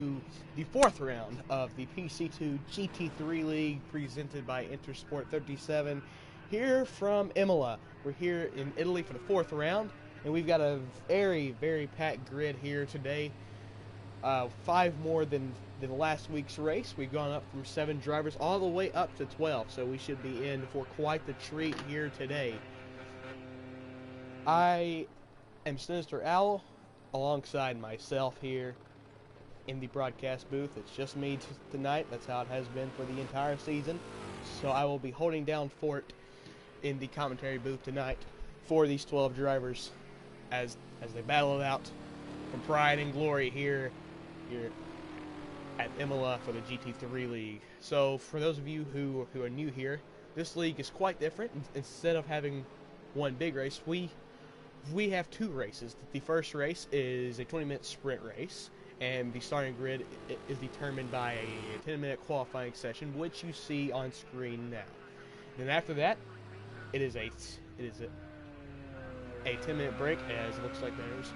the fourth round of the PC2 GT3 League presented by Intersport 37 here from Imola. We're here in Italy for the fourth round, and we've got a very packed grid here today. Five more than last week's race. We've gone up from 7 drivers all the way up to 12, so we should be in for quite the treat here today. I am Sinister Owl, alongside myself here in the broadcast booth. It's just me tonight. That's how it has been for the entire season. So I will be holding down fort in the commentary booth tonight for these 12 drivers as they battle it out for pride and glory here at Imola for the GT3 League. So for those of you who are new here, this league is quite different. Instead of having one big race, we have 2 races. The first race is a 20-minute sprint race, and the starting grid is determined by a 10-minute qualifying session, which you see on screen now. Then after that, it is a 10-minute break, as it looks like there's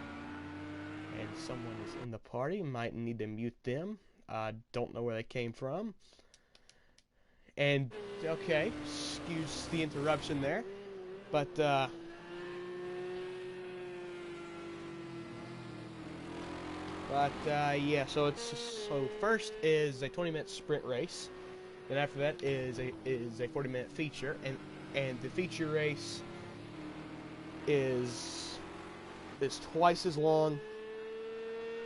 and someone is in the party. Might need to mute them. Don't know where they came from. And okay, excuse the interruption there, but yeah, so first is a 20-minute sprint race. Then after that is a 40-minute feature, and the feature race is twice as long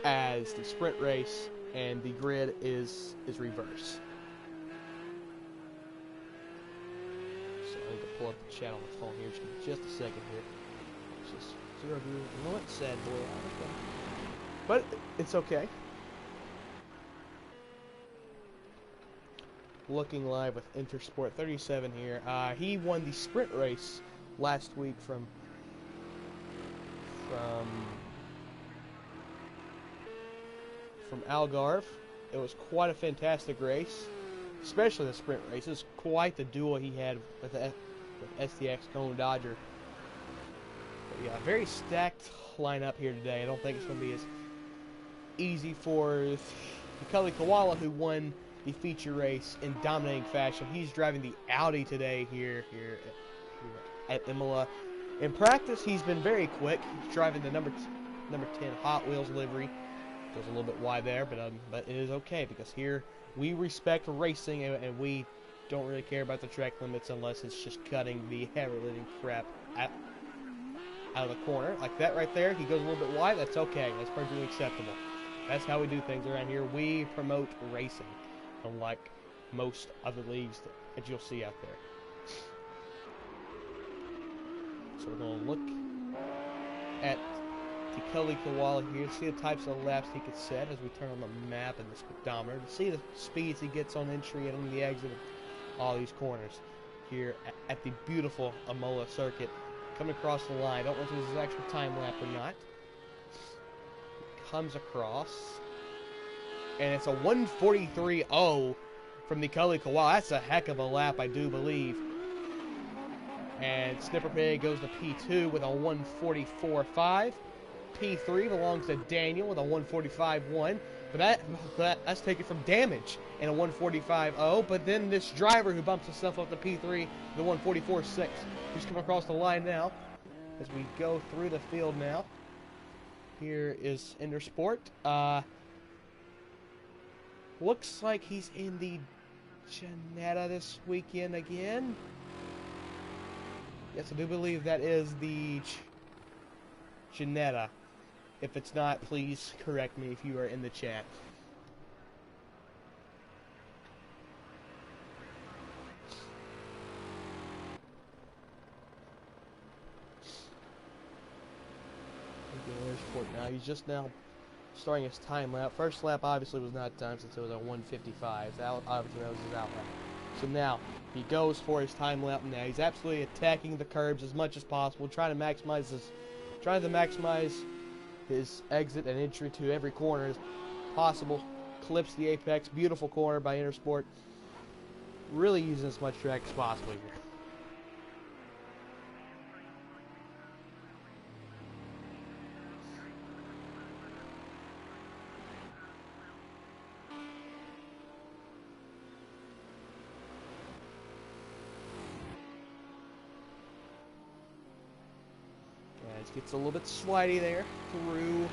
as the sprint race, and the grid is reverse. So I need to pull up the chat on the phone here. Just a second here. It's just 0 viewers. You know what? Sad boy. Okay. But it's okay. Looking live with Intersport 37 here. He won the sprint race last week from Algarve. It was quite a fantastic race, especially the sprint race. It was quite the duel he had with STX Cone Dodger. But yeah, very stacked lineup here today. I don't think it's going to be as easy for Kelly Koala, who won the feature race in dominating fashion. He's driving the Audi today here at Imola. In practice, he's been very quick. He's driving the number 10 Hot Wheels livery. Goes a little bit wide there, but it is okay, because here we respect racing, and we don't really care about the track limits unless it's just cutting the heavy-lifting crap out of the corner. Like that right there, he goes a little bit wide. That's okay. That's perfectly acceptable. That's how we do things around here. We promote racing, unlike most other leagues that you'll see out there. So we're going to look at the Kelly Koala here, see the types of laps he could set as we turn on the map and the speedometer to see the speeds he gets on entry and on the exit of all these corners here at the beautiful Imola circuit. Coming across the line, I don't know if this is actual time lap or not. Comes across, and it's a 1:43.0 from the Kelly Koala. That's a heck of a lap, I do believe. And Snipper Pig goes to P2 with a 1:44.5. P3 belongs to Daniel with a 1:45.1. But that's taken from Damage and a 1:45.0. But then this driver who bumps himself up to P3, the 1:44.6. Who's coming across the line now as we go through the field now. Here is Intersport. Looks like he's in the Ginetta this weekend again. Yes, I do believe that is the Ginetta. If it's not, please correct me if you are in the chat. Now he's just now starting his time lap. First lap obviously was not done since it was a 1:55. So obviously that was his out lap. So now he goes for his time lap. Now he's absolutely attacking the curbs as much as possible, trying to maximize his exit and entry to every corner as possible. Clips the apex. Beautiful corner by Intersport. Really using as much track as possible here. It gets a little bit slidey there through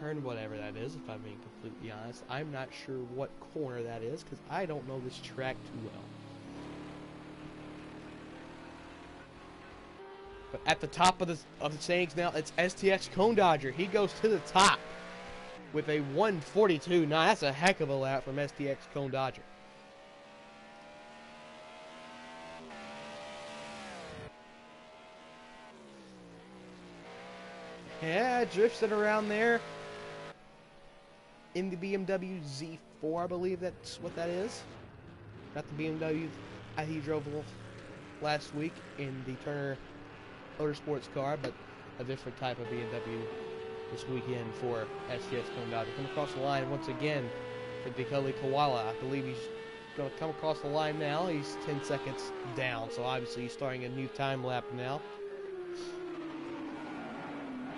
turn whatever that is, if I'm being completely honest. I'm not sure what corner that is because I don't know this track too well. But at the top of the standings now, it's STX Cone Dodger. He goes to the top with a 1:42.9. That's a heck of a lap from STX Cone Dodger. Yeah, drifting around there in the BMW Z4, I believe that's what that is. Not the BMW he drove last week in the Turner Motorsports car, but a different type of BMW this weekend for STX Cone Dodger. Come across the line once again for Dekali Koala. I believe he's going to come across the line now. He's 10 seconds down, so obviously he's starting a new time lap now.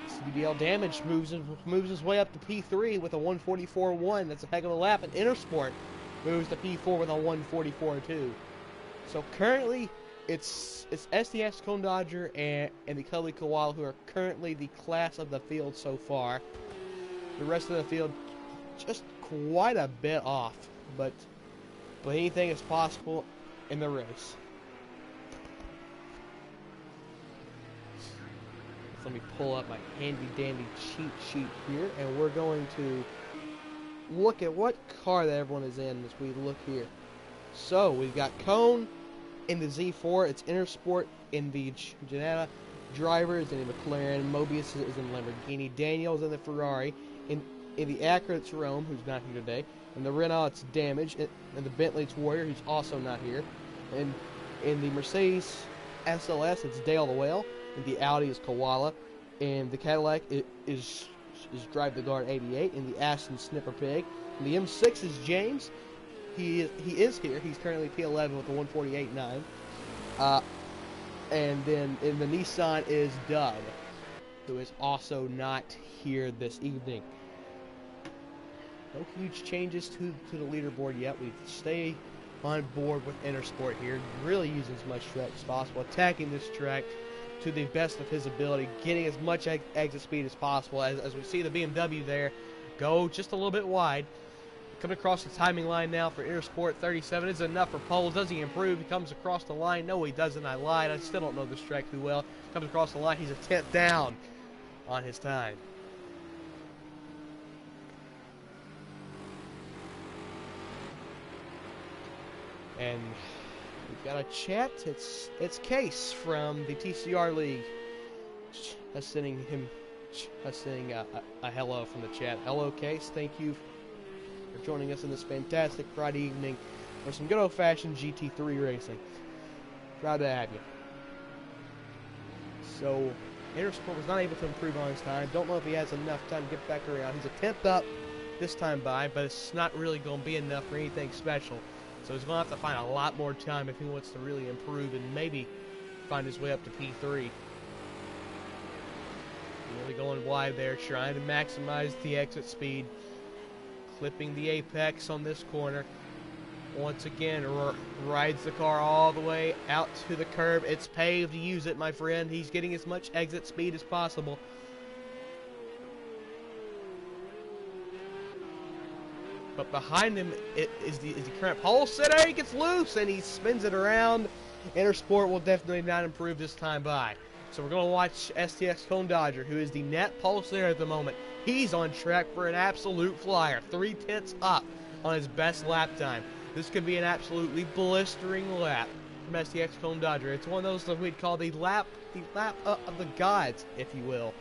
CDL Damage moves his way up to P3 with a 1:44.1. That's a heck of a lap. And Intersport moves to P4 with a 1:44.2. So currently, it's STX Cone Dodger and the Kelly Koala who are currently the class of the field so far. The rest of the field just quite a bit off, but anything is possible in the race. Let me pull up my handy-dandy cheat sheet here, and we're going to look at what car that everyone is in as we look here. So, we've got Cone in the Z4, it's Intersport in the Janetta, Driver is in the McLaren, Mobius is in the Lamborghini, Daniel's in the Ferrari, in the Acura it's Rome, who's not here today, in the Renault it's Damage, and the Bentley it's Warrior, who's also not here, and in the Mercedes SLS it's Dale the Whale, and the Audi is Koala, and the Cadillac is Drive the Guard 88, and the Aston Snipper Pig, and the M6 is James. He is here. He's currently P11 with a 1:48.9. And then in the Nissan is Dove, who is also not here this evening. No huge changes to the leaderboard yet. We stay on board with Intersport here, really using as much track as possible, attacking this track to the best of his ability, getting as much exit speed as possible. As we see the BMW there go just a little bit wide. Coming across the timing line now for Intersport. 37 is enough for pole. Does he improve? He comes across the line. No, he doesn't. I lied. I still don't know this track too well. Comes across the line. He's a 10th down on his time. And we've got a chat. It's Case from the TCR League. Sending a hello from the chat. Hello, Case. Thank you for joining us in this fantastic Friday evening for some good old-fashioned GT3 racing. Proud to have you. So, Intersport was not able to improve on his time. Don't know if he has enough time to get back around. He's a 10th up this time by, but it's not really going to be enough for anything special. So he's going to have to find a lot more time if he wants to really improve and maybe find his way up to P3. Really going wide there, trying to maximize the exit speed. Clipping the apex on this corner. Once again, rides the car all the way out to the curb. It's paved. Use it, my friend. He's getting as much exit speed as possible. But behind him is the current pole sitter. He gets loose and he spins it around. Intersport will definitely not improve this time by. So we're going to watch STX Cone Dodger, who is the net pole sitter at the moment. He's on track for an absolute flyer. 3/10 up on his best lap time. This could be an absolutely blistering lap from STX Cone Dodger. It's one of those that we'd call the lap of the gods, if you will.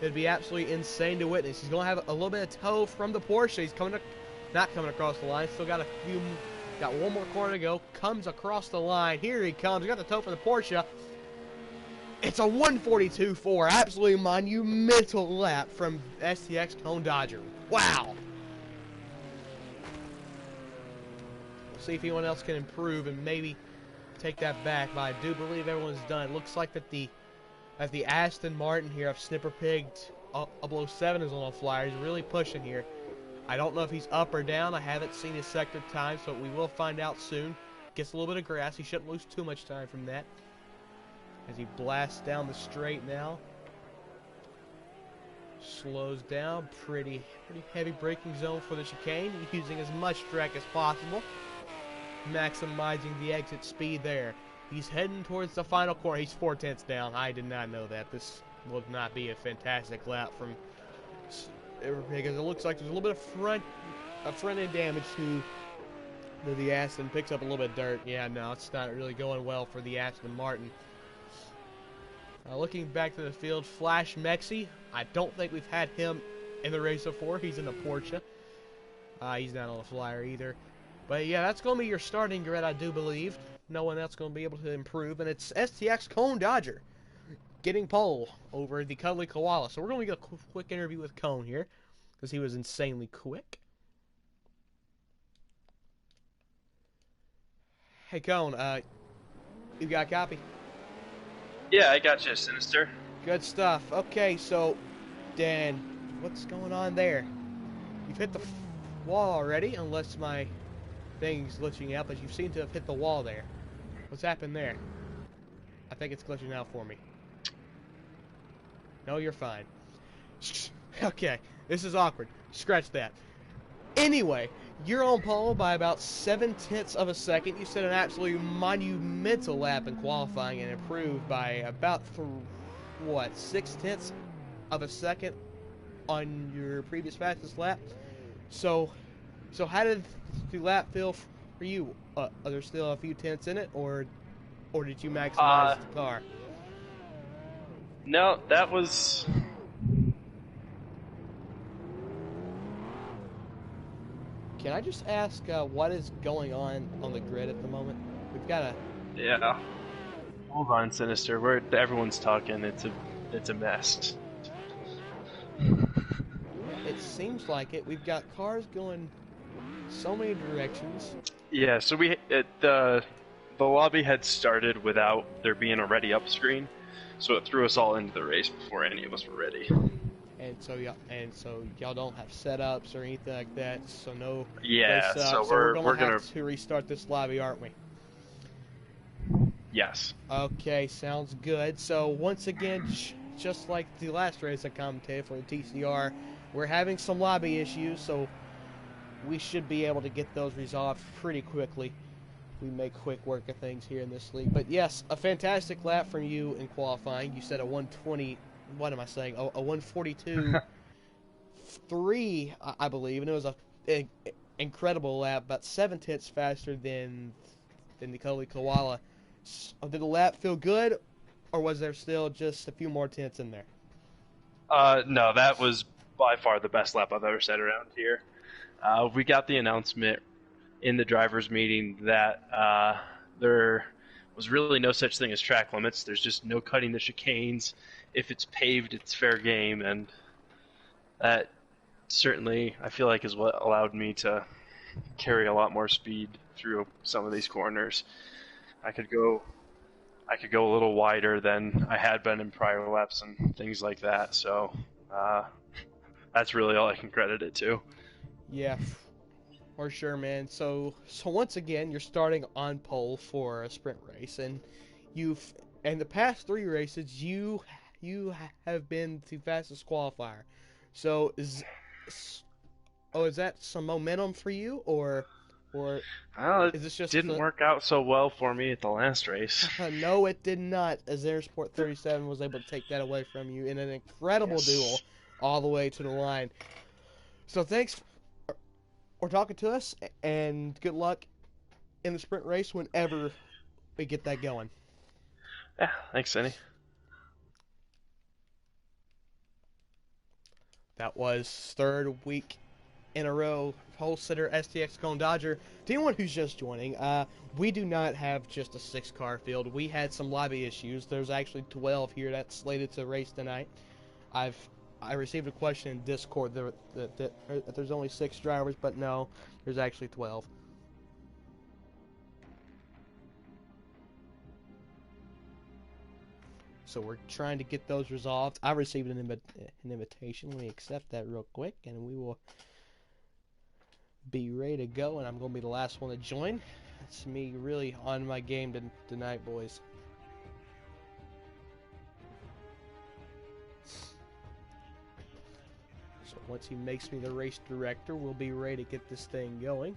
It'd be absolutely insane to witness. He's going to have a little bit of tow from the Porsche. He's not coming across the line. Still got one more corner to go. Comes across the line. Here he comes. He got the tow for the Porsche. It's a 1:42.4. Absolutely monumental lap from STX Cone Dodger. Wow. We'll see if anyone else can improve and maybe take that back. But I do believe everyone's done. It looks like that the Aston Martin here of Snipper Pig 007 is on a flyer. He's really pushing here. I don't know if he's up or down. I haven't seen his sector time, so we will find out soon. Gets a little bit of grass. He shouldn't lose too much time from that. as he blasts down the straight now. Slows down, pretty heavy braking zone for the chicane, using as much track as possible, maximizing the exit speed there. He's heading towards the final corner. He's 4/10 down. I did not know that. This will not be a fantastic lap from, because it looks like there's a little bit of front end damage to the Aston. Picks up a little bit of dirt. Yeah, no, it's not really going well for the Aston Martin. Looking back to the field, Flash Mexi. I don't think we've had him in the race before. He's in the Porsche. He's not on the flyer either. But yeah, that's going to be your starting grid, I do believe. No one else going to be able to improve. And it's STX Cone Dodger getting pole over the Cuddly Koala. So we're going to get a quick interview with Cone here, because he was insanely quick. Hey, Cone, you got a copy? Yeah, I got you, Sinister. Good stuff. Okay, so, Dan, what's going on there? You've hit the wall already, unless my thing's glitching out, but you seem to have hit the wall there. What's happened there? I think it's glitching out for me. No, you're fine. Okay, this is awkward. Scratch that. Anyway, you're on pole by about 7/10 of a second. You set an absolutely monumental lap in qualifying and improved by about, 6/10 of a second on your previous fastest lap. So how did the lap feel for you? Are there still a few tenths in it, or did you maximize the car? No, that was... Can I just ask what is going on the grid at the moment? We've got a... Yeah. Hold on, Sinister. Everyone's talking. It's a mess. It seems like it. We've got cars going so many directions. Yeah, so the lobby had started without there being a ready up screen, so it threw us all into the race before any of us were ready. And so y'all don't have setups or anything like that. So no. Yeah, race so we're gonna have to restart this lobby, aren't we? Yes. Okay, sounds good. So once again, just like the last race I commentated for the TCR, we're having some lobby issues. So we should be able to get those resolved pretty quickly. We make quick work of things here in this league. But yes, a fantastic lap from you in qualifying. You said a 120. What am I saying? A 142.3, I believe, and it was a incredible lap, about 7/10 faster than the Cuddly Koala. So, did the lap feel good, or was there still just a few more tenths in there? No, that was by far the best lap I've ever set around here. We got the announcement in the drivers' meeting that there was really no such thing as track limits. There's just no cutting the chicanes. If it's paved, it's fair game, and that certainly, I feel like, is what allowed me to carry a lot more speed through some of these corners. I could go a little wider than I had been in prior laps and things like that, so that's really all I can credit it to. Yeah, for sure, man. So once again, you're starting on pole for a sprint race, and in the past 3 races, you have been the fastest qualifier. So is that some momentum for you, or Well, is this just didn't work out so well for me at the last race. No, it did not, as Airsport 37 was able to take that away from you in an incredible duel all the way to the line. So thanks for talking to us, and good luck in the sprint race whenever we get that going. Yeah, thanks, Cindy. That was 3rd week in a row pole sitter STX Cone Dodger. To anyone who's just joining, we do not have just a 6-car field. We had some lobby issues. There's actually 12 here that's slated to race tonight. I received a question in Discord that there's only 6 drivers, but no, there's actually 12. So we're trying to get those resolved. I received an invitation. Let me accept that real quick, and we will be ready to go. And I'm going to be the last one to join. That's me really on my game tonight, boys. Once he makes me the race director, we'll be ready to get this thing going.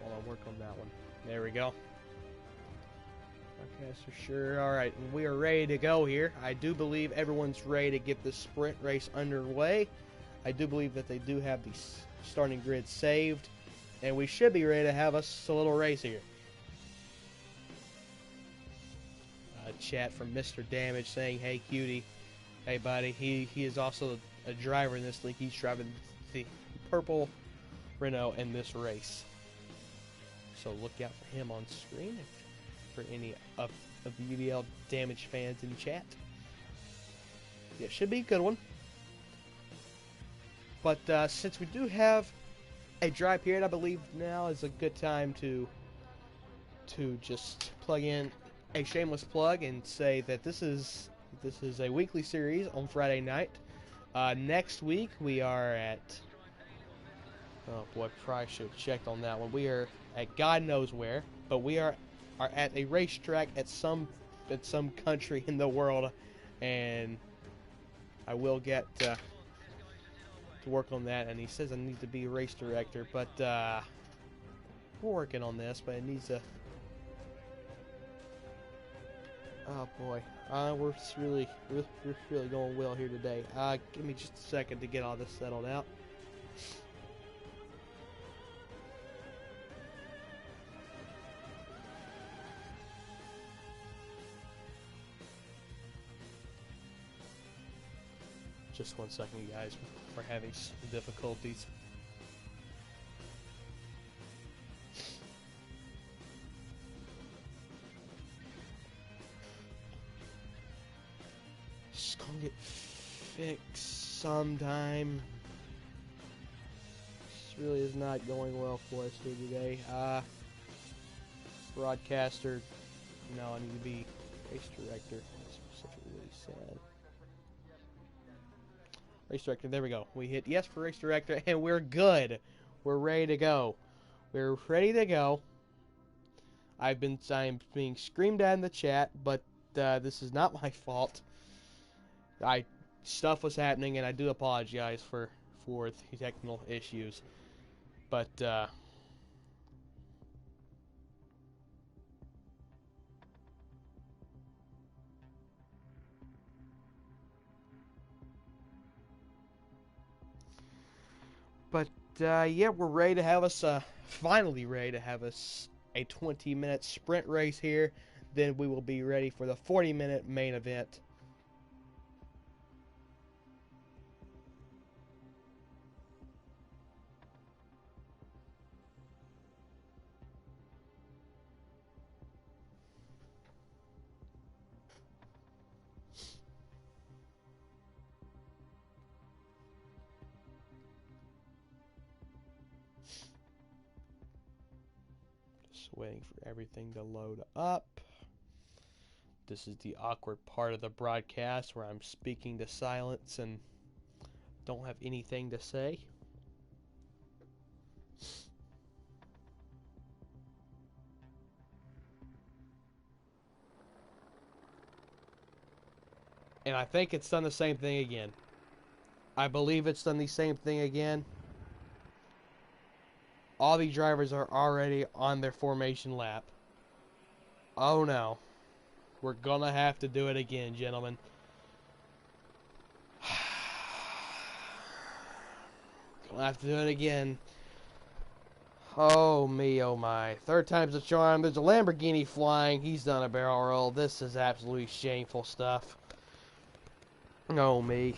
I'll work on that one. There we go. Okay, so sure. Alright, we are ready to go here. I do believe everyone's ready to get this sprint race underway. I do believe that they do have the starting grid saved. And we should be ready to have us a little race here. Chat from Mr. Damage saying, hey cutie, hey buddy, he is also a driver in this league. He's driving the purple Renault in this race, so look out for him on screen for any of the UDL Damage fans in chat. Yeah, should be a good one. But since we do have a dry period, I believe now is a good time to just plug in a shameless plug and say that this is a weekly series on Friday night. Next week we are at, oh boy, probably should have checked on that one. We are at God knows where, but we are at a racetrack at some country in the world, and I will get to work on that. And he says I need to be a race director, but we're working on this. But it needs to. Oh boy, we're really going well here today. Give me just a second to get all this settled out. Just 1 second, guys. We're having some difficulties. It's gonna get fixed sometime. This really is not going well for us here today. Broadcaster. No, I need to be race director. That's specifically what he said. Race director, there we go. We hit yes for race director, and we're good. We're ready to go. We're ready to go. I'm being screamed at in the chat, but this is not my fault. Stuff was happening, and I do apologize for the technical issues. But yeah, we're ready to have us, finally ready to have us a 20-minute sprint race here. Then we will be ready for the 40-minute main event. Waiting for everything to load up. This is the awkward part of the broadcast where I'm speaking to silence and don't have anything to say. And I think it's done the same thing again. I believe it's done the same thing again. All the drivers are already on their formation lap. Oh no. We're gonna have to do it again, gentlemen. Gonna have to do it again. Oh me, oh my. Third time's a charm. There's a Lamborghini flying. He's done a barrel roll. This is absolutely shameful stuff. Oh me.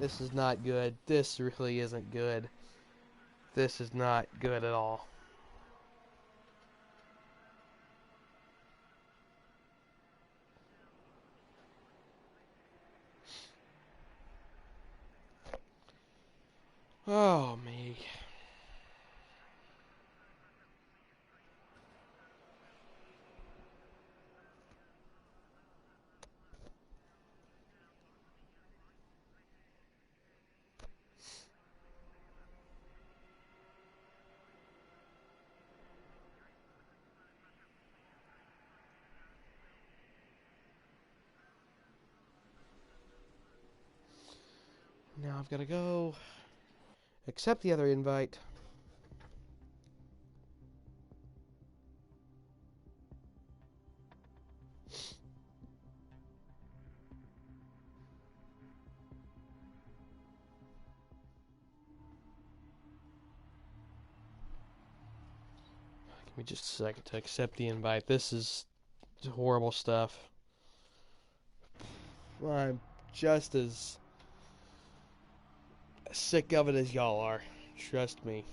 This is not good. This really isn't good. This is not good at all. Oh me. Now I've got to go accept the other invite. Give me just a second to accept the invite. This is horrible stuff. I'm just as sick of it as y'all are. Trust me.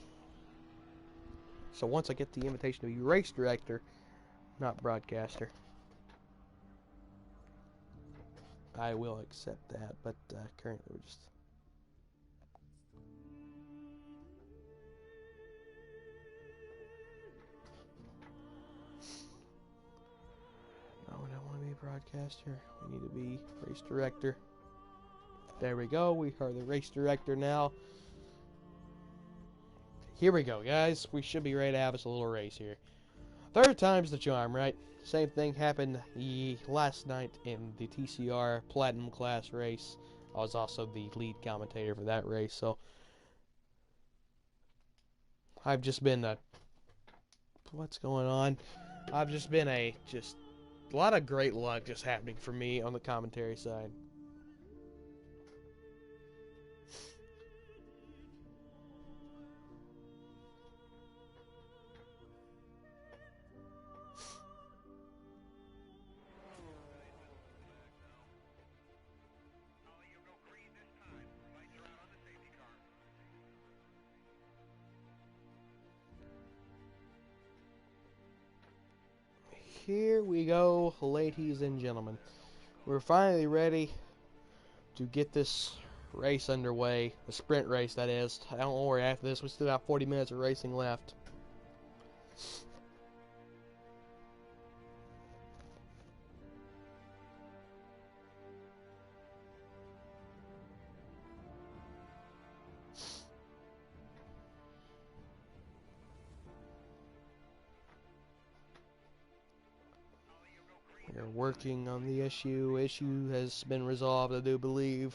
So once I get the invitation to be race director, not broadcaster, I will accept that. But currently we're just... No, we don't want to be a broadcaster. We need to be race director. There we go. We are the race director now. Here we go, guys. We should be ready to have us a little race here. Third time's the charm, right? Same thing happened last night in the TCR Platinum Class race. I was also the lead commentator for that race, so I've just been what's going on? I've just been a lot of great luck just happening for me on the commentary side. Here we go, ladies and gentlemen. We're finally ready to get this race underway. The sprint race, that is. Don't worry, after this, we still got 40 minutes of racing left. We're working on the issue. Issue has been resolved, I do believe.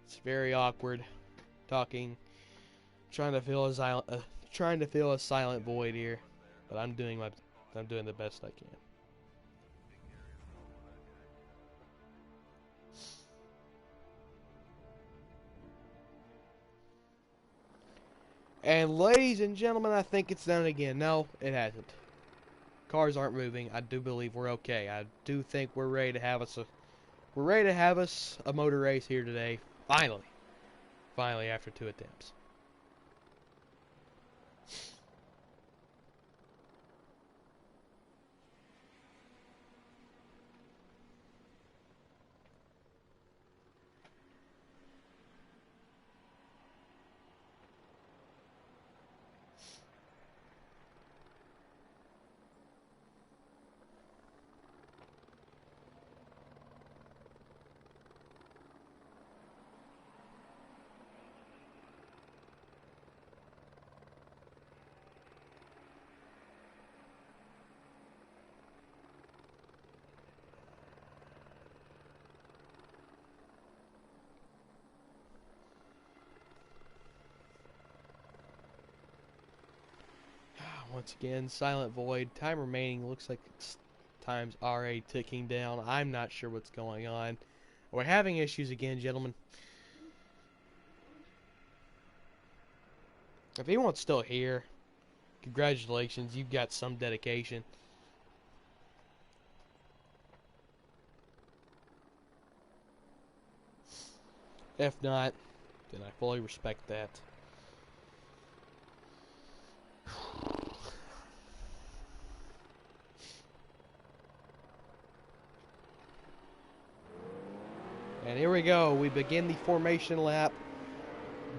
It's very awkward talking, trying to fill a silent void here, but I'm doing the best I can. And ladies and gentlemen, I think it's done again. No, it hasn't. Cars aren't moving. I do believe we're okay. I do think we're ready to have us a motor race here today. Finally, after 2 attempts. Once again, silent void. Time remaining. Looks like time's already ticking down. I'm not sure what's going on. We're having issues again, gentlemen. If anyone's still here, congratulations. You've got some dedication. If not, then I fully respect that. And here we go. We begin the formation lap,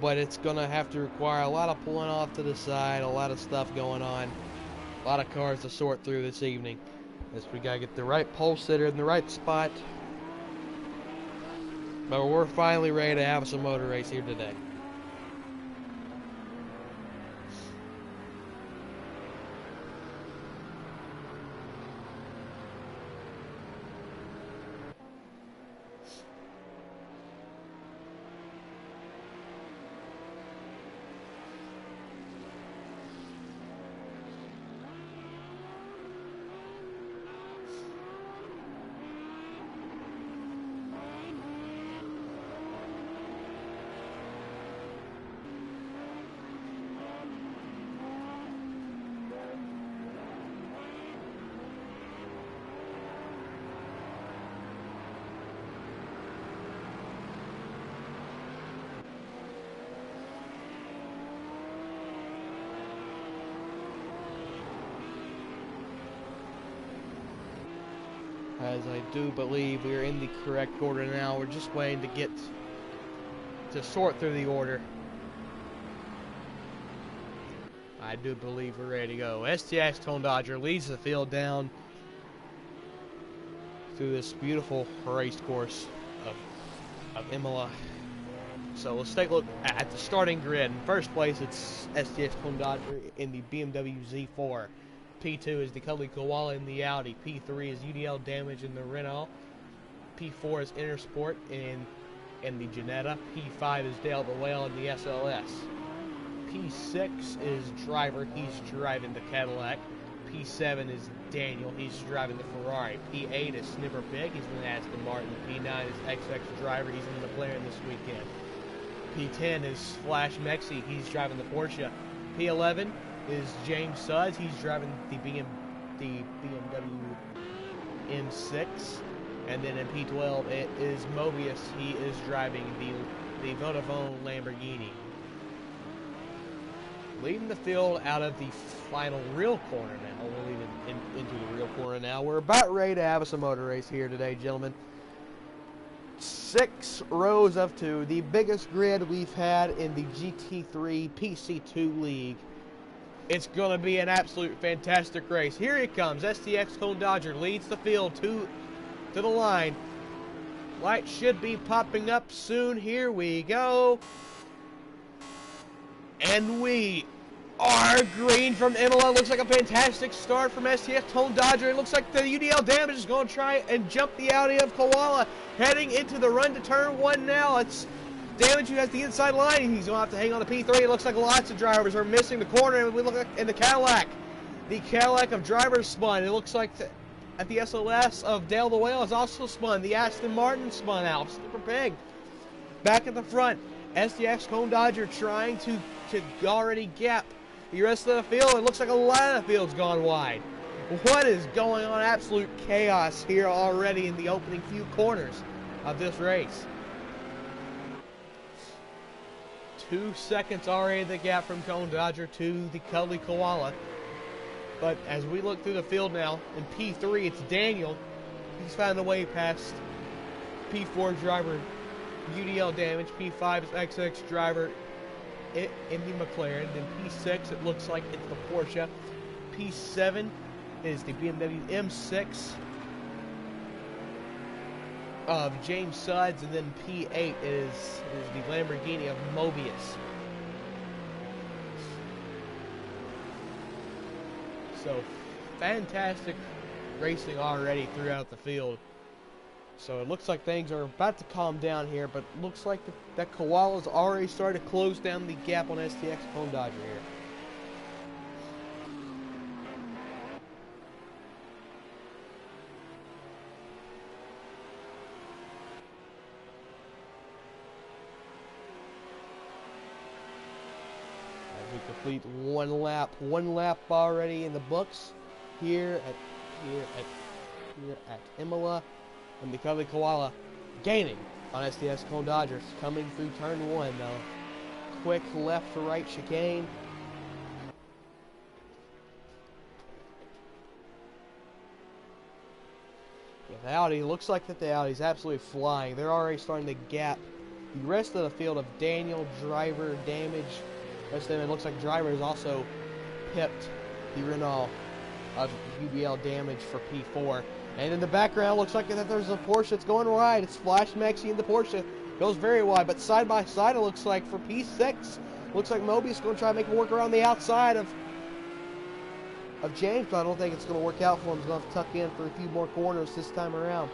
but it's going to have to require a lot of pulling off to the side, a lot of stuff going on, a lot of cars to sort through this evening. As we got to get the right pole sitter in the right spot. But we're finally ready to have some motor race here today. as I do believe we're in the correct order now. We're just waiting to get to sort through the order. I do believe we're ready to go. STX Cone Dodger leads the field down through this beautiful race course of Imola. So let's take a look at the starting grid. In first place, it's STX Cone Dodger in the BMW Z4. P2 is the Cuddly Koala in the Audi. P3 is UDL Damage in the Renault. P4 is Intersport in the Jetta. P5 is Dale the Whale in the SLS. P6 is Driver, he's driving the Cadillac. P7 is Daniel, he's driving the Ferrari. P8 is Snipper Pig, he's in the Aston Martin. P9 is XX Driver, he's in the McLaren this weekend. P10 is Flash Mexi, he's driving the Porsche. P11 is James Sudds, he's driving the BMW M6. And then in P12 it is Mobius, he is driving the Vodafone Lamborghini. Leading the field out of the final real corner now. We're leading into the real corner now. We're about ready to have us a motor race here today, gentlemen. 6 rows of 2. The biggest grid we've had in the GT3 PC2 League. It's going to be an absolute fantastic race. Here it comes. STX Cone Dodger leads the field to the line. Light should be popping up soon. Here we go. And we are green from Imola. Looks like a fantastic start from STX Cone Dodger. It looks like the UDL Damage is going to try and jump the Audi of Koala. Heading into the run to turn 1 now. It's Damage who has the inside line. He's going to have to hang on to P3. It looks like lots of drivers are missing the corner. And we look at in the Cadillac. The Cadillac of drivers spun. It looks like at the SLS of Dale the Whale is also spun. The Aston Martin spun out. Super Pig. Back at the front. STX Cone Dodger trying to already gap the rest of the field. It looks like a lot of the field's gone wide. What is going on? Absolute chaos here already in the opening few corners of this race. 2 seconds already the gap from Cone Dodger to the Cuddly Koala. But as we look through the field now, in P3 it's Daniel. He's found a way past P4 driver UDL Damage. P5 is XX Driver in the McLaren. Then P6 it looks like it's the Porsche. P7 is the BMW M6 of James Sudds, and then P8 is the Lamborghini of Mobius. So fantastic racing already throughout the field. So it looks like things are about to calm down here, but it looks like that Koala's already started to close down the gap on STX Cone Dodger here. As we complete one lap already in the books here at Imola. And the Cuddly Koala gaining on STX Cone Dodgers, coming through turn 1 though. Quick left to right chicane. Yeah, the Audi looks like that the Audi's absolutely flying. They're already starting to gap the rest of the field of Daniel, Driver, Damage. Rest of them, it looks like Driver has also pipped the Renault of UBL Damage for P4. And in the background, looks like that there's a Porsche that's going wide. It's Flash Mexi in the Porsche. Goes very wide, but side by side, it looks like for P6. Looks like Mobius is going to try to make a work around the outside of James, but I don't think it's going to work out for him. He's going to have to tuck in for a few more corners this time around.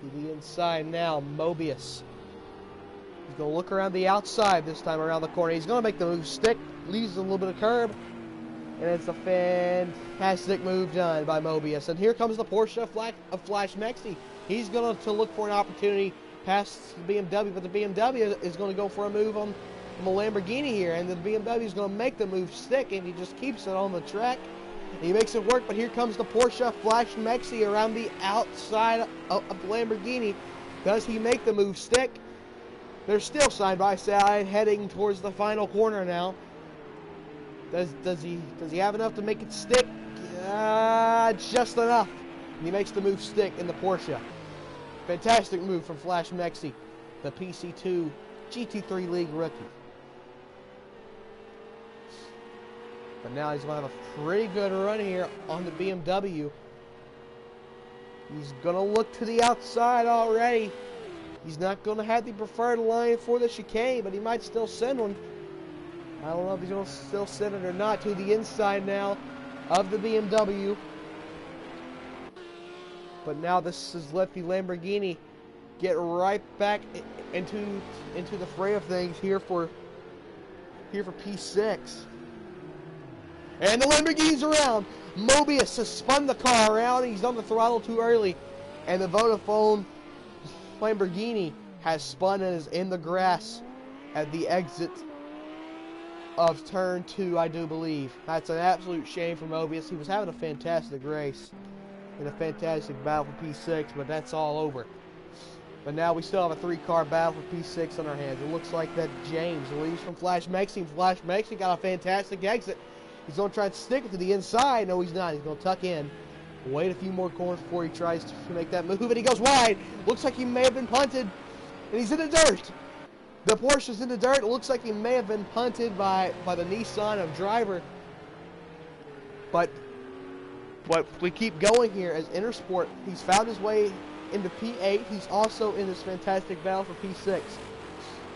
To the inside now, Mobius. He's going to look around the outside this time around the corner. He's going to make the move stick, leaves a little bit of curb, and it's a fantastic move done by Mobius. And here comes the Porsche of Flash Mexi. He's going to look for an opportunity past the BMW, but the BMW is going to go for a move on the Lamborghini here, and the BMW is going to make the move stick, and he just keeps it on the track. He makes it work, but here comes the Porsche Flash Mexi around the outside of the Lamborghini. Does he make the move stick? They're still side by side, heading towards the final corner now. Does he have enough to make it stick? Just enough. And he makes the move stick in the Porsche. Fantastic move from Flash Mexi, the PC2 GT3 League rookie. But now he's going to have a pretty good run here on the BMW. He's going to look to the outside already. He's not going to have the preferred line for the chicane, but he might still send one. I don't know if he's going to still send it or not. To the inside now of the BMW. But now this has let the Lamborghini get right back into the fray of things here for P6. And the Lamborghini's around. Mobius has spun the car around. He's on the throttle too early. And the Vodafone Lamborghini has spun and is in the grass at the exit of turn 2, I do believe. That's an absolute shame for Mobius. He was having a fantastic race and a fantastic battle for P6, but that's all over. But now we still have a 3-car battle for P6 on our hands. It looks like that James leaves from Flash Mexi. Flash Mexi got a fantastic exit. He's going to try to stick it to the inside. No, he's not. He's going to tuck in. Wait a few more corners before he tries to make that move, and he goes wide. Looks like he may have been punted, and he's in the dirt. The Porsche's in the dirt. It looks like he may have been punted by the Nissan of driver. But we keep going here as Intersport. He's found his way into P8. He's also in this fantastic battle for P6.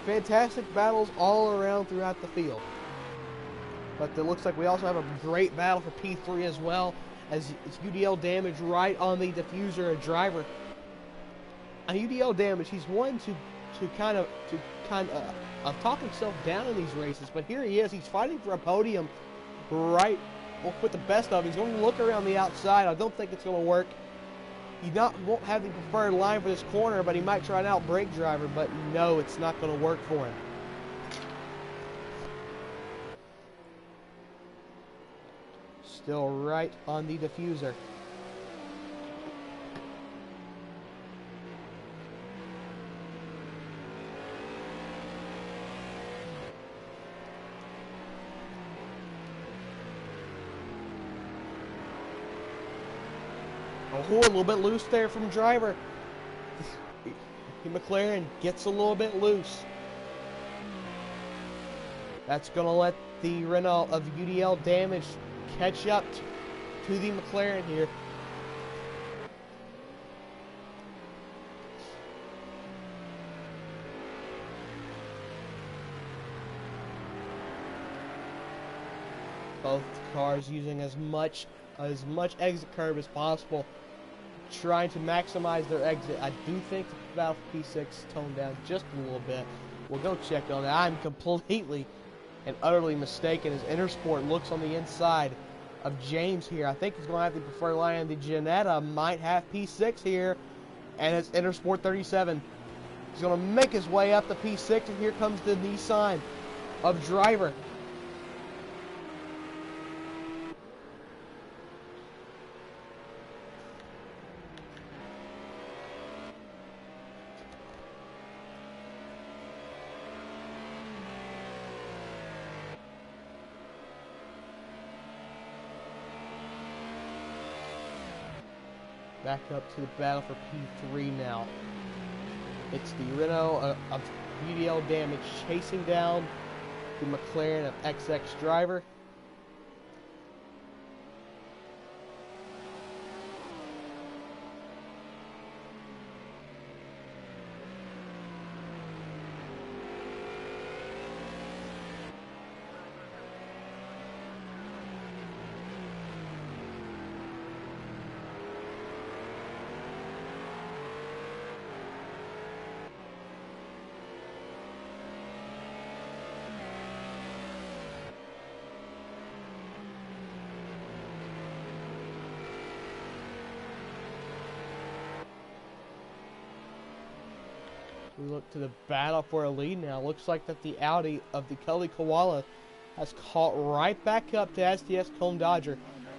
Fantastic battles all around throughout the field. But it looks like we also have a great battle for P3 as well, as it's UDL damage right on the diffuser of driver. On UDL damage, he's one to kind of talk himself down in these races, but here he is. He's fighting for a podium right with the best of him. He's going to look around the outside. I don't think it's going to work. He won't have the preferred line for this corner, but he might try an out-brake driver, but no, it's not going to work for him. Still right on the diffuser. Oh, a little bit loose there from driver. McLaren gets a little bit loose. That's going to let the Renault of UDL damage catch up to the McLaren here. Both cars using as much exit curb as possible, trying to maximize their exit. I do think the battle for P6 toned down just a little bit. We'll go check on that. I'm completely and utterly mistaken as Intersport looks on the inside of James here. I think he's going to have the preferred line. The Ginetta might have P6 here, and it's Intersport 37. He's going to make his way up to P6, and here comes the Nissan of driver. Back up to the battle for P3 now. It's the Renault of UDL damage chasing down the McLaren of XX driver. We look to the battle for a lead now. Looks like that the Audi of the Kelly Koala has caught right back up to STS Cone Dodger.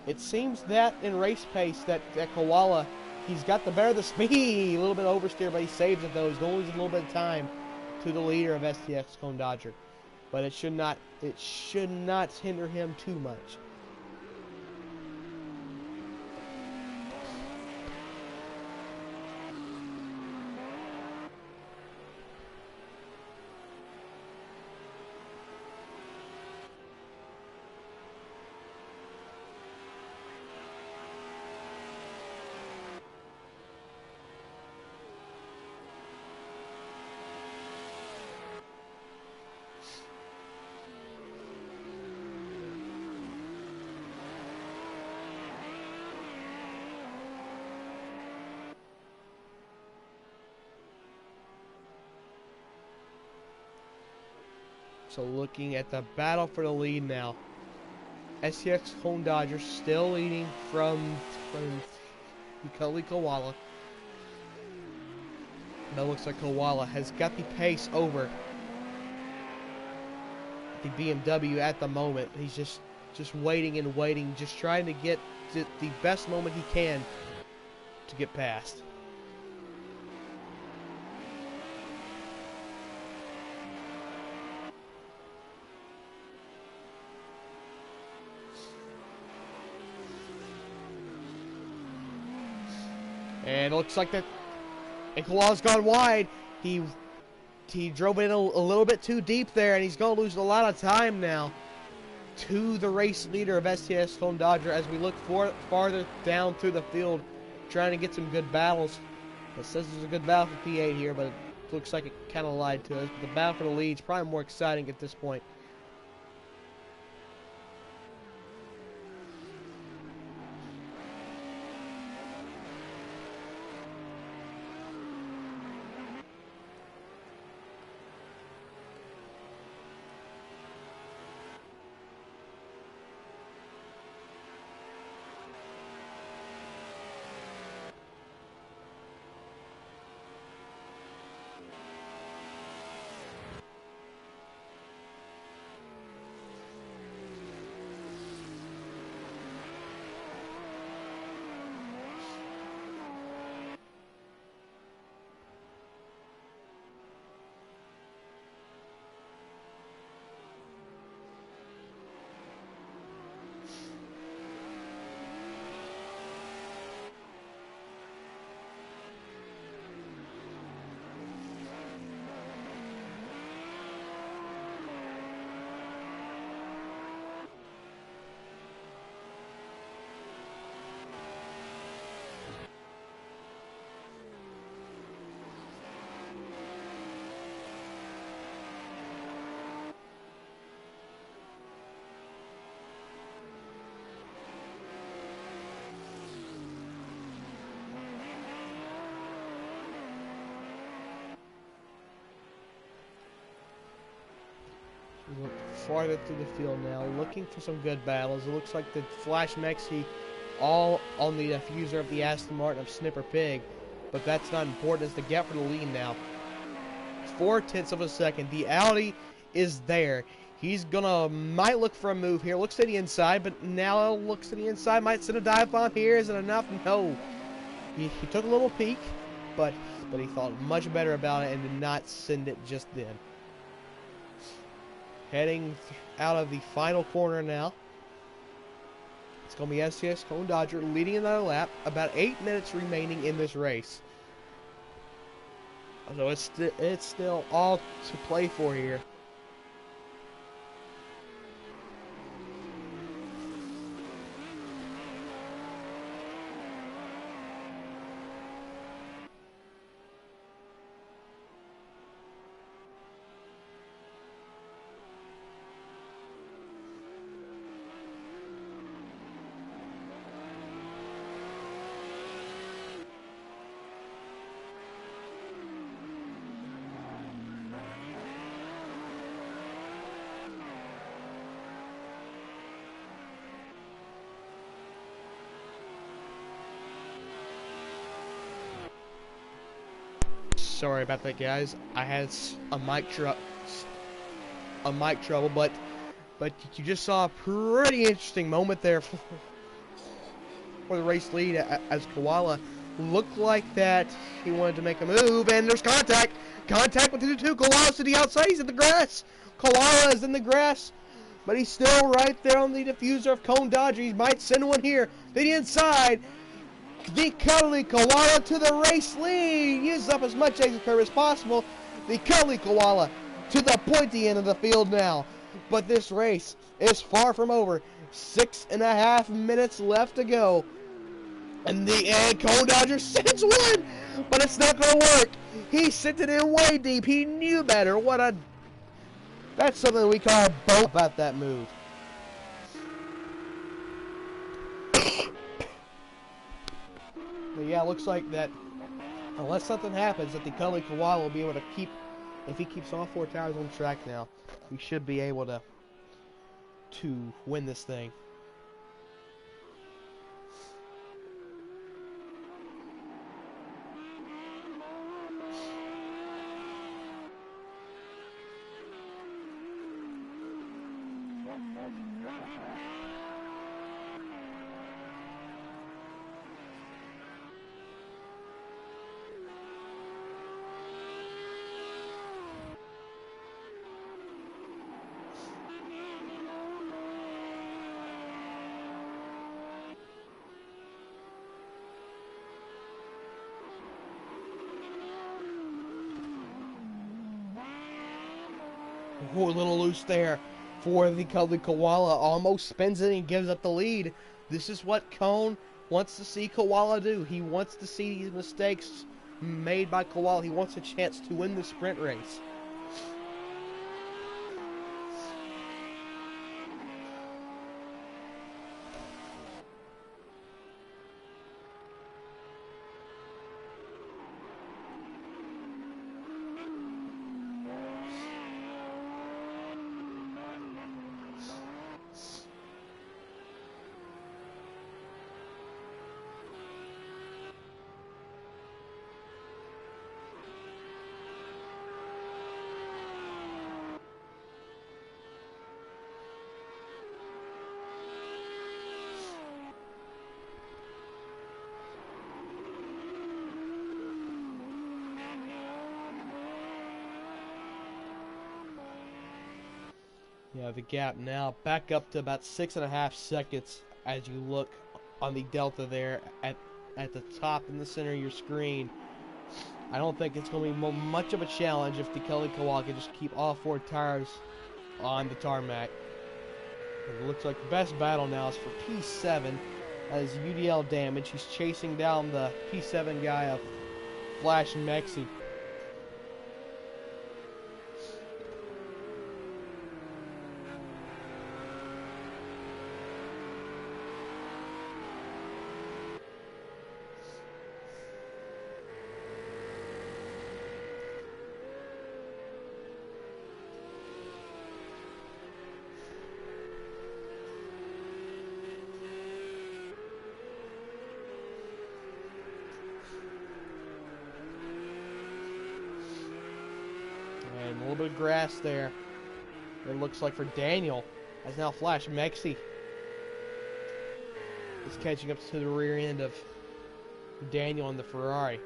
It seems that in race pace that Koala, he's got the better of the speed. A little bit oversteer, but he saves it though. He's going to lose a little bit of time to the leader of STX Cone Dodger, but it should not hinder him too much. So looking at the battle for the lead now. STX Cone Dodger still leading from Koala. That looks like Koala has got the pace over the BMW at the moment. He's just waiting and waiting, just trying to get the best moment he can to get past. And it looks like that. And Koala's gone wide. He drove in a little bit too deep there, and he's going to lose a lot of time now to the race leader of STX Cone Dodger as we look farther down through the field, trying to get some good battles. It says there's a good battle for P8 here, but it looks like it kind of lied to us. But the battle for the lead is probably more exciting at this point. Look farther through the field now, looking for some good battles. It looks like the Flash Mexi all on the diffuser of the Aston Martin of Snipper Pig, but that's not important. It's the gap for the lead now. 0.4 of a second. The Audi is there. He's might look for a move here. Looks to the inside, but now looks to the inside. Might send a dive bomb here. Is it enough? No. He took a little peek, but he thought much better about it and did not send it just then. Heading out of the final corner now. It's going to be STX Cone Dodger leading another lap. About 8 minutes remaining in this race. So it's still all to play for here. Sorry about that, guys. I had a mic trouble, but you just saw a pretty interesting moment there for the race lead as Koala Looked like that he wanted to make a move, and there's contact. Contact with the two. Koala's to the outside. He's in the grass. Koala is in the grass, but he's still right there on the diffuser of Cone Dodger. He might send one here to the inside. The cuddly koala to the race lead. Uses up as much exit curve as possible. The cuddly koala to the pointy end of the field now. But this race is far from over. 6.5 minutes left to go. And the Cone Dodger sends one, but it's not going to work. He sent it in way deep. He knew better. That's something we call a boat about that move. But yeah, it looks like that unless something happens, that the cuddly koala will be able to keep, if he keeps all 4 tires on track now, we should be able to win this thing. Oh, a little loose there for the cuddly koala. Almost spins it and gives up the lead. This is what Cone wants to see Koala do. He wants to see these mistakes made by Koala. He wants a chance to win the sprint race. Yeah, the gap now back up to about 6.5 seconds as you look on the delta there at the top in the center of your screen. I don't think it's going to be much of a challenge if the cuddly koala can just keep all 4 tires on the tarmac. It looks like the best battle now is for P7 as UDL damage. He's chasing down the P7 guy of Flash Mexi. And a little bit of grass there. It looks like for Daniel, as now Flash Mexi is catching up to the rear end of Daniel in the Ferrari.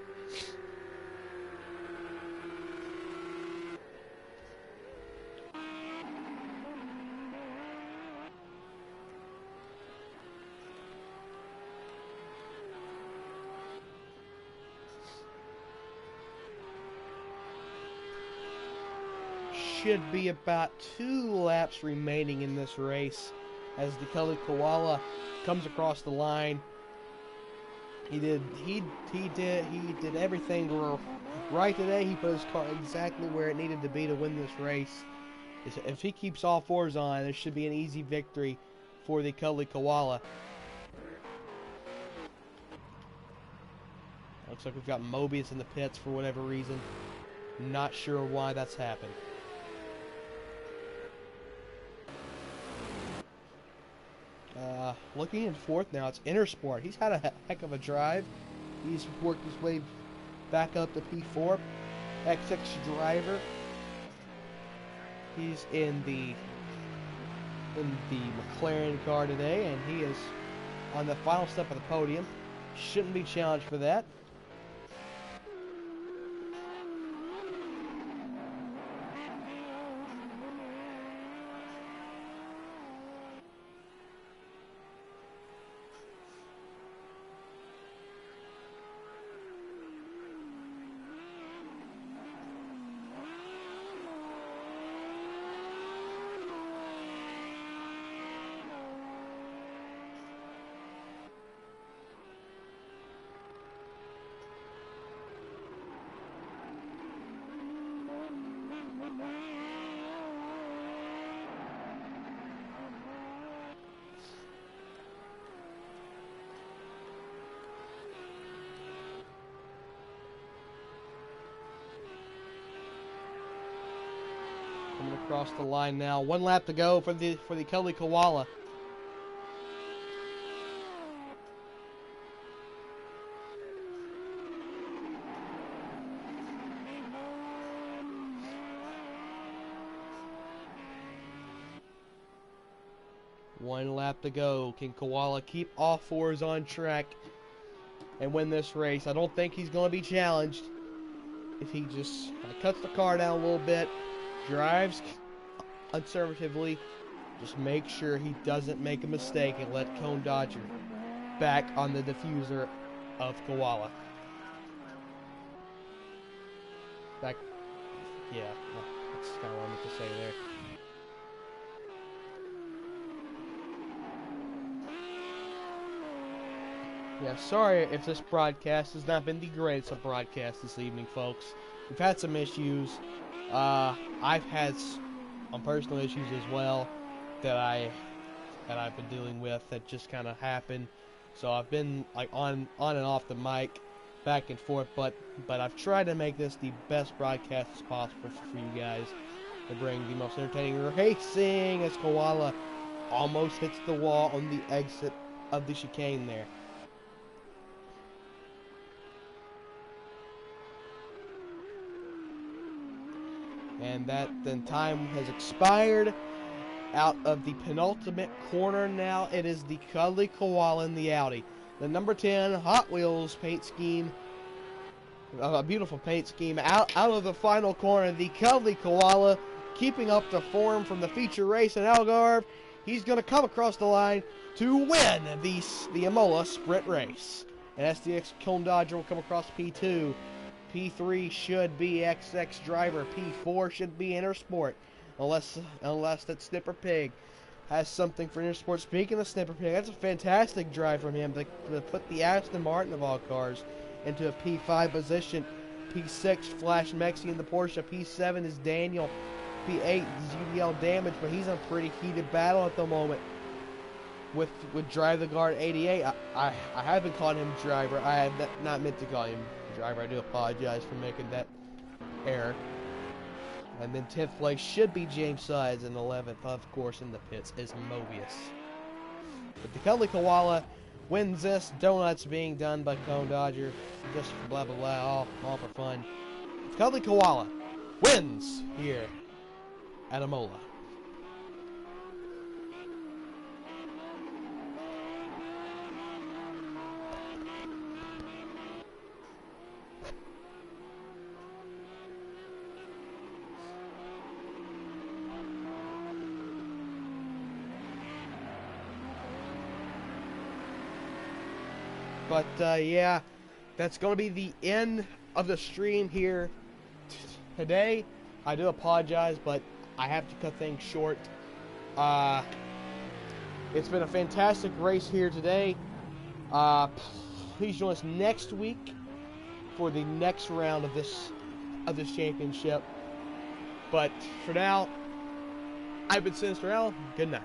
Should be about 2 laps remaining in this race as the cuddly koala comes across the line. He did everything right today. He put his car exactly where it needed to be to win this race. If he keeps all 4s on, there should be an easy victory for the cuddly koala. Looks like we've got Mobius in the pits for whatever reason. Not sure why that's happened. Looking in 4th now, it's Intersport. He's had a heck of a drive. He's worked his way back up to P4. XX driver. He's in the McLaren car today, and he is on the final step of the podium. shouldn't be challenged for that. Coming across the line now. 1 lap to go for the Kelly Koala. One lap to go. Can Koala keep all fours on track and win this race? I don't think he's going to be challenged if he just cuts the car down a little bit, drives conservatively, just make sure he doesn't make a mistake and let Cone Dodger back on the diffuser of Koala. Back, yeah, that's kind of what I meant to say there. Yeah, sorry if this broadcast has not been the greatest of broadcasts this evening, folks. We've had some issues. I've had some personal issues as well that I've been dealing with that just kind of happened. So I've been like on and off the mic, back and forth. But I've tried to make this the best broadcast as possible for you guys to bring the most entertaining racing as Koala almost hits the wall on the exit of the chicane there. And that then time has expired. Out of the penultimate corner now, it is the Cuddly Koala in the Audi. The number 10 Hot Wheels paint scheme, a beautiful paint scheme. Out of the final corner, the Cuddly Koala keeping up the form from the feature race in Algarve. He's going to come across the line to win the Imola sprint race. And SDX Cone Dodger will come across P2. P3 should be XX Driver. P4 should be Intersport. Unless that Snipper Pig has something for Intersport. Speaking of Snipper Pig, that's a fantastic drive from him to put the Aston Martin of all cars into a P5 position. P6, Flash Mexi in the Porsche. P7 is Daniel. P8 is UDL Damage, but he's in a pretty heated battle at the moment with Drive the Guard 88. I haven't called him Driver. I have not meant to call him Driver. I do apologize for making that error. And then 10th place should be James Sides, and 11th, of course, in the pits is Mobius. But the Cuddly Koala wins this. Donuts being done by Cone Dodger. Just blah, blah, blah, all for fun. The Cuddly Koala wins here at Imola. But, yeah, that's going to be the end of the stream here today. I do apologize, but I have to cut things short. It's been a fantastic race here today. Please join us next week for the next round of this championship. But for now, I've been Sinister Al. Good night.